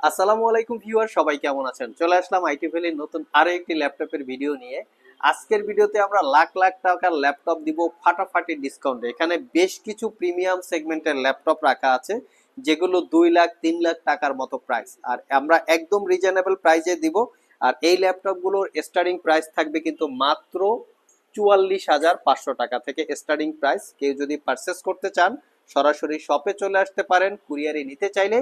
আসসালামু আলাইকুম ভিউয়ার, সবাই কেমন আছেন? চলে আসলাম আইটি ভ্যালির নতুন আরো একটি ল্যাপটপের ভিডিও নিয়ে। আজকের ভিডিওতে আমরা লাখ লাখ টাকার ল্যাপটপ দিব ফাটাফাটি ডিসকাউন্টে। এখানে বেশ কিছু প্রিমিয়াম সেগমেন্টের ল্যাপটপ রাখা আছে, যেগুলো 2 লাখ 3 লাখ টাকার মতো প্রাইস, আর আমরা একদম রিজনেবল প্রাইসে দিব। আর এই ল্যাপটপগুলোর স্টার্টিং প্রাইস থাকবে কিন্তু মাত্র 44,500 টাকা থেকে স্টার্টিং প্রাইস। কেউ যদি পারচেস করতে চান সরাসরি শপে চলে আসতে পারেন, কুরিয়ারে নিতে চাইলে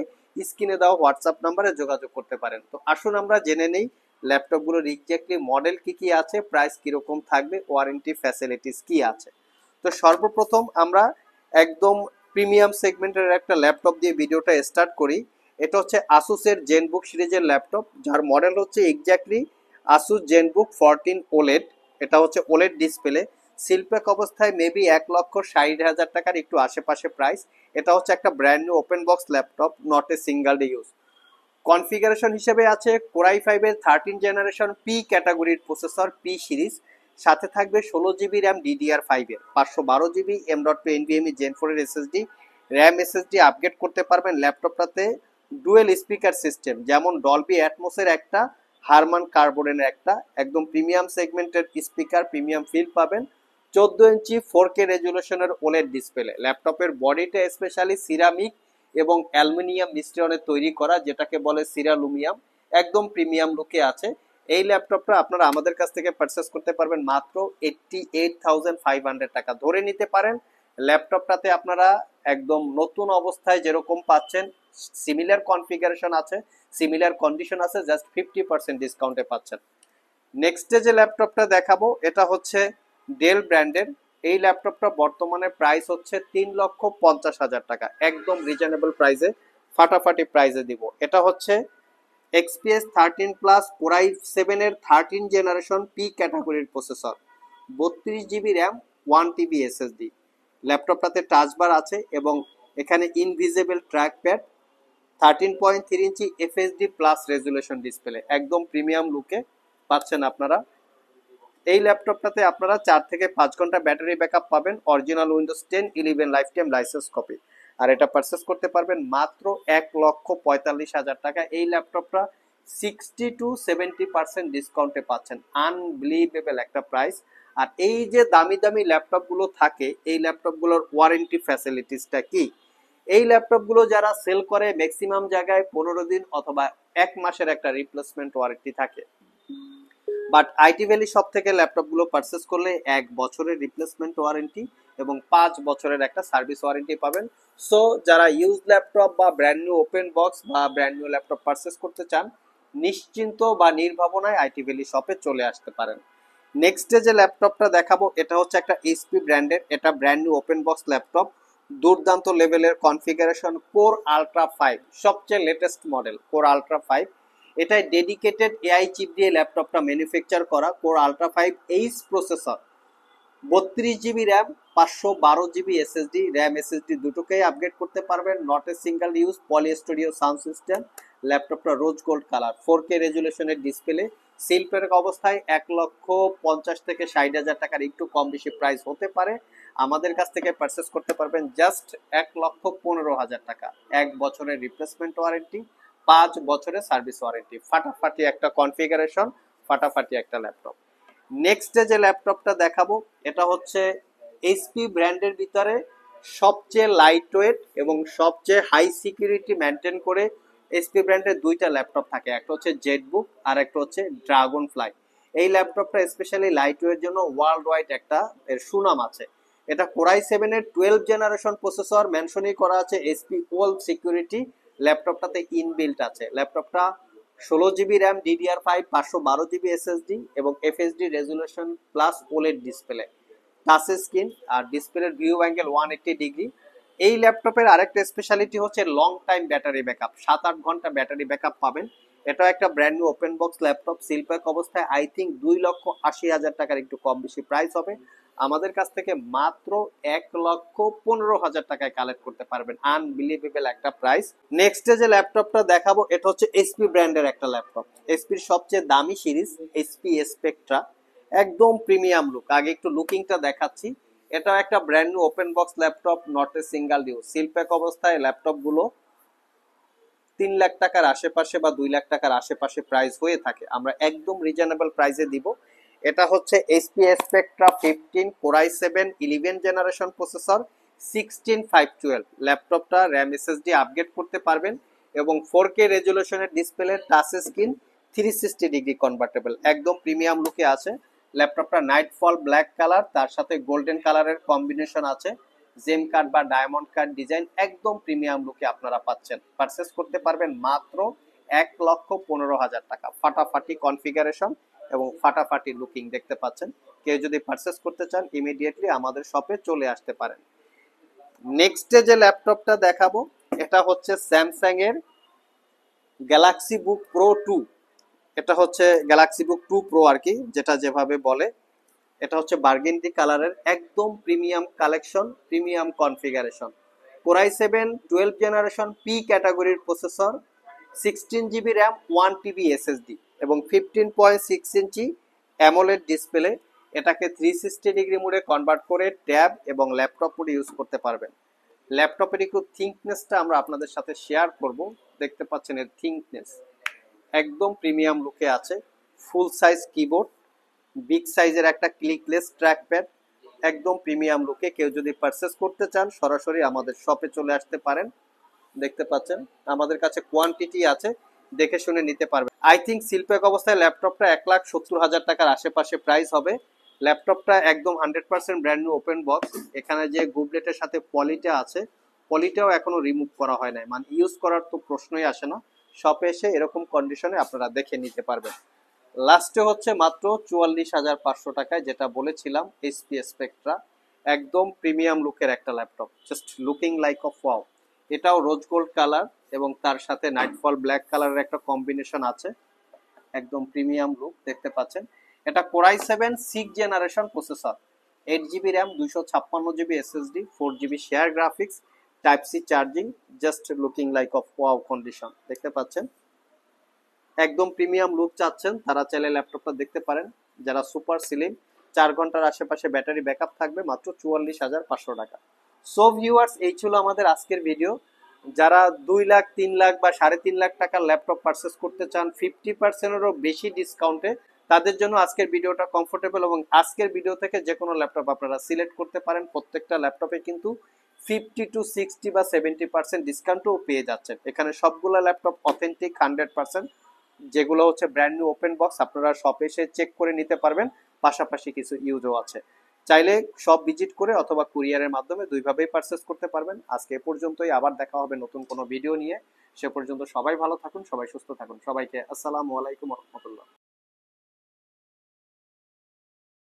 স্ক্রিনে দেওয়া হোয়াটসঅ্যাপ নাম্বারে যোগাযোগ করতে পারেন। তো আসুন আমরা জেনে নেই ল্যাপটপগুলোর এক্স্যাক্টলি মডেল কি কি আছে, প্রাইস কিরকম থাকবে, ওয়ারেন্টি ফ্যাসিলিটিস কি আছে। তো সর্বপ্রথম আমরা একদম প্রিমিয়াম সেগমেন্টের একটা ল্যাপটপ দিয়ে ভিডিওটা স্টার্ট করি। এটা হচ্ছে আসুসের জেনবুক সিরিজের ল্যাপটপ, যার মডেল হচ্ছে এক্স্যাক্টলি আসুস জেনবুক 14 ওলেড। এটা হচ্ছে ওলেড ডিসপ্লে, সিলপ্যাক অবস্থায় মেবি 1,60,000 টাকার একটু আশেপাশে প্রাইস। এটা হচ্ছে একটা brand new open box laptop, not a single day use. Configuration হিসেবে আছে কোরাই 5-এর 13 জেনারেশন পি ক্যাটাগরির প্রসেসর, পি সিরিজ। সাথে থাকবে 16 জিবি র্যাম DDR5-এর, 512 জিবি M.2 NVMe Gen 4-এর SSD, র্যাম SSD আপগ্রেড করতে পারবেন। ল্যাপটপটাতে ডুয়েল স্পিকার সিস্টেম, যেমন ডলবি অ্যাটমসের একটা, হারমান কার্বোনের একটা, একদম প্রিমিয়াম সেগমেন্টের স্পিকার, প্রিমিয়াম ফিল পাবেন। 14 ইঞ্চি 4K রেজুলেশনের ওলেড ডিসপ্লে। ল্যাপটপের বডিটা স্পেশালি সিরামিক এবং অ্যালুমিনিয়াম মিশ্রণে তৈরি করা, যেটাকে বলে সিরালুমিয়াম, একদম প্রিমিয়াম লুকে আছে। এই ল্যাপটপটা আপনারা আমাদের কাছ থেকে পারচেস করতে পারবেন মাত্র 88,500 টাকা ধরে নিতে পারেন। ল্যাপটপটাতে আপনারা একদম নতুন অবস্থায় যেরকম পাচ্ছেন, সিমিলার কনফিগারেশন আছে, সিমিলার কন্ডিশন আছে, জাস্ট 50% ডিসকাউন্টে পাচ্ছেন। নেক্সটে যে ল্যাপটপটা দেখাবো এটা হচ্ছে ডেল ব্র্যান্ডের। এই ল্যাপটপটা বর্তমানে প্রাইস হচ্ছে 3,50,000 টাকা, একদম রিজনেবল প্রাইসে, ফাটাফাটি প্রাইসে দিব। এটা হচ্ছে এক্সপিএস 13 প্লাস কোরাই 7-এর 13 জেনারেশন পি ক্যাটাগরির processor, 32 GB RAM, 1 TB SSD। ল্যাপটপটাতে টাচবার আছে এবং এখানে invisible trackpad, 13.3 inch FHD plus resolution display, একদম প্রিমিয়াম লুকে পাচ্ছেন আপনারা। এই ল্যাপটপটাতে আপনারা 4 থেকে 5 ঘন্টা ব্যাটারি ব্যাকআপ পাবেন, original Windows 10-11 lifetime licence copy. আর এটা পারচেস করতে পারবেন মাত্র 1,45,000 টাকা। এই ল্যাপটপটা 60 to 70% ডিসকাউন্টে পাচ্ছেন, আনবিলিভেবল একটা প্রাইস। আর এই যে দামি দামি ল্যাপটপগুলো থাকে, এই ল্যাপটপগুলোর ওয়ারেন্টি ফ্যাসিলিটিসটা কি? এই ল্যাপটপগুলো যারা সেল করে ম্যাক্সিমাম জায়গায় 15 দিন অথবা 1 মাসের একটা রিপ্লেসমেন্ট ওয়ারেন্টি থাকে, বাট আইটি ভ্যালি শপ থেকে ল্যাপটপগুলো পারচেস করলে 1 বছরের রিপ্লেসমেন্ট ওয়ারেন্টি এবং 5 বছরের একটা সার্ভিস ওয়ারেন্টি পাবেন। সো যারা ইউজ ল্যাপটপ বা ব্র্যান্ড নিউ ওপেন বক্স বা ব্র্যান্ড নিউ ল্যাপটপ পারচেস করতে চান, নিশ্চিন্ত বা নির্ভাবনায় আইটি ভ্যালি শপে চলে আসতে পারেন। নেক্সটে যে ল্যাপটপটা দেখাবো এটা হচ্ছে একটা এইচপি ব্র্যান্ডের, এটা brand new open box laptop, দুর্দান্ত লেভেলের কনফিগারেশন, কোর আলট্রা 5, সবচেয়ে লেটেস্ট মডেল কোর আলট্রা 5। এটাই ডেডিকেটেড এআই চিপ দিয়ে ল্যাপটপটা ম্যানুফ্যাকচার করা, core ultra 5 processor, 32 GB RAM, 512 GB SSD, RAM SSD দুটোকেই আপগ্রেড করতে পারবেন। Not a single use, poly studio sound system. ল্যাপটপটা রোজ গোল্ড কালার, 4K রেজুলেশনের ডিসপ্লে। সিলপ্যাক অবস্থায় 1,50,000 থেকে 60,000 টাকার একটু কম বেশি প্রাইস হতে পারে। আমাদের কাছ থেকে পারচেস করতে পারবেন জাস্ট 1,15,000 টাকা, 1 বছরের রিপ্লেসমেন্ট ওয়ারেন্টি, 5 বছরের সার্ভিস ওয়ারেন্টি, ফাটাফাটি একটা কনফিগারেশন, ফাটাফাটি একটা ল্যাপটপ। নেক্সট যে ল্যাপটপটা দেখাবো এটা হচ্ছে এইচপি ব্র্যান্ডের ভিতরে সবচেয়ে লাইট ওয়েট এবং সবচেয়ে হাই সিকিউরিটি মেনটেন করে এইচপি ব্র্যান্ডের দুইটা ল্যাপটপ থাকে, একটা হচ্ছে জেটবুক আর একটা হচ্ছে ড্রাগন ফ্লাই। এই ল্যাপটপটা স্পেশালি লাইট ওয়েট জন্য ওয়ার্ল্ড ওয়াইড একটা এর সুনাম আছে। এটা কোরাই 7-এর 12 জেনারেশন প্রসেসর, মেনশনই করা আছে এইচপি ওয়ার্ল্ড সিকিউরিটি। ল্যাপটপটাতে ইনবিল্ট আছে। ল্যাপটপটা 16 GB RAM DDR5, 512 GB SSD এবং FHD resolution plus OLED display, touch screen, আর ডিসপ্লের ভিউ অ্যাঙ্গেল 180 ডিগ্রি। এই ল্যাপটপের আরেকটা স্পেশালিটি হচ্ছে লং টাইম ব্যাটারি ব্যাকআপ, 7-8 ঘন্টা ব্যাটারি ব্যাকআপ পাবেন। এটা একটা brand new open box laptop, seal pack অবস্থায় আই থিঙ্ক 2,80,000 টাকার একটু কম বেশি প্রাইস হবে। আমাদের কাছ থেকে মাত্র 1,15,000 টাকায় কালেক্ট করতে পারবেন, আনবিলিভেবল একটা প্রাইস। নেক্সট যে ল্যাপটপটা দেখাবো এটা হচ্ছে এইচপি ব্র্যান্ডের একটা ল্যাপটপ, এইচপির সবচেয়ে দামি সিরিজ এইচপি স্পেকট্রা, একদম প্রিমিয়াম লুক। আগে একটু লুকিংটা দেখাচ্ছি। এটা একটা brand new open box laptop, not a single use. Seal pack অবস্থায় ল্যাপটপ গুলো 3 লাখ টাকার আশেপাশে বা 2 লাখ টাকার আশেপাশে প্রাইস হয়ে থাকে, আমরা একদম রিজনেবল প্রাইসে দিব। এটা হচ্ছে HP Spectre 15 core i7 11 generation processor 16512। ল্যাপটপটা র্যাম এসএসডি আপগ্রেড করতে পারবেন এবং 4K রেজুলেশনের display, touch screen, 360 degree convertible, একদম প্রিমিয়াম লুকে আছে। ল্যাপটপটা নাইটফল ব্ল্যাক কালার, তার সাথে গোল্ডেন কালারের কম্বিনেশন আছে। জেম কাট বা ডায়মন্ড কাট ডিজাইন, একদম প্রিমিয়াম লুকে আপনারা পাচ্ছেন। পারচেস করতে পারবেন মাত্র 1,15,000 টাকা। ফাটাফাটি কনফিগারেশন এবং ফাটাফাটি লুকিং দেখতে পাচ্ছেন। কেউ যদি পারচেস করতে চান ইমিডিয়েটলি আমাদের শপে চলে আসতে পারেন। নেক্সটে যে ল্যাপটপটা দেখাবো এটা হচ্ছে স্যামসাং এর গ্যালাক্সি বুক প্রো 2। এটা হচ্ছে গ্যালাক্সি বুক 2 প্রো আর কি, যেটা যেভাবে বলে। এটা হচ্ছে বার্গেন্ডি কালারের একদম premium collection, premium configuration. Core i7 12 generation P ক্যাটাগরির processor, 16 GB RAM, 1 TB SSD এবং 15.6 ইঞ্চি অ্যামোলেড ডিসপ্লে। এটাকে 360 ডিগ্রি মোডে কনভার্ট করে ট্যাব এবং ল্যাপটপ মোডে ইউজ করতে পারবেন। ল্যাপটপের একটু থিকনেসটা আমরা আপনাদের সাথে শেয়ার করব। দেখতে পাচ্ছেন এর থিকনেস একদম প্রিমিয়াম লুকে আছে। ফুল সাইজ কিবোর্ড, বিগ সাইজের একটা ক্লিকলেস ট্র্যাকপ্যাড, একদম প্রিমিয়াম লুকে। কেউ যদি পারচেস করতে চান সরাসরি আমাদের শপে চলে আসতে পারেন। দেখতে পাচ্ছেন আমাদের কাছে কোয়ান্টিটি আছে, দেখে শুনে নিতে পারবেন। আই থিঙ্ক সিলপ্যাক অবস্থায় ল্যাপটপটা 1,70,000 টাকার আশেপাশে প্রাইস হবে। ল্যাপটপটা একদম 100% ব্র্যান্ড নিউ ওপেন বক্স। এখানে যে গুবলেটের সাথে পলিটা আছে, পলিটাও এখনো রিমুভ করা হয় নাই, মানে ইউজ করার তো প্রশ্নই আসে না। শপে এসে এরকম কন্ডিশনে আপনারা দেখে নিতে পারবেন। লাস্টে হচ্ছে মাত্র 44,500 টাকায়, যেটা বলেছিলাম এইচপি স্পেকট্রা, একদম প্রিমিয়াম লুকের একটা laptop, just looking like of wow. এটাও রোজ গোল্ড কালার এবং তার সাথে নাইটফল ব্ল্যাক কালারের একটা কম্বিনেশন আছে, একদম প্রিমিয়াম লুক দেখতে পাচ্ছেন। এটা core i7 6 generation processor, 8 GB RAM, 256 GB SSD, 4 GB share graphics, type C charging, just looking like of wow condition দেখতে পাচ্ছেন। একদম প্রিমিয়াম লুক চাচ্ছেন তারা চাইলে ল্যাপটপটা দেখতে পারেন। যারা সুপার সিলিং 4 ঘন্টার আশেপাশে ব্যাটারি ব্যাকআপ থাকবে, মাত্র 44,500 টাকা। সো ভিউয়ার্স, এই ছিল আমাদের আজকের ভিডিও। যারা 2 লাখ 3 লাখ বা 3.5 লাখ টাকার ল্যাপটপ পারচেস করতে চান 50%-এরও বেশি ডিসকাউন্টে, তাদের জন্য আজকের ভিডিওটা কমফোর্টেবল। এবং আজকের ভিডিও থেকে যে কোনো ল্যাপটপ আপনারা সিলেক্ট করতে পারেন। প্রত্যেকটা ল্যাপটপে কিন্তু 50 to 60 বা 70% ডিসকাউন্টও পেয়ে যাচ্ছেন। এখানে সবগুলো ল্যাপটপ অথেন্টিক 100%, যেগুলো হচ্ছে ব্র্যান্ড নিউ ওপেন বক্স। আপনারা শপে এসে চেক করে নিতে পারবেন, পাশাপাশি কিছু ইউজও আছে। চাইলে শপ ভিজিট করে অথবা কুরিয়ারের মাধ্যমে দুইভাবেই পারচেস করতে পারবেন। আজকে এ পর্যন্তই, আবার দেখা হবে নতুন কোনো ভিডিও নিয়ে। সে পর্যন্ত সবাই ভালো থাকুন, সবাই সুস্থ থাকুন। সবাইকে আসসালামু আলাইকুম ওয়া রাহমাতুল্লাহ।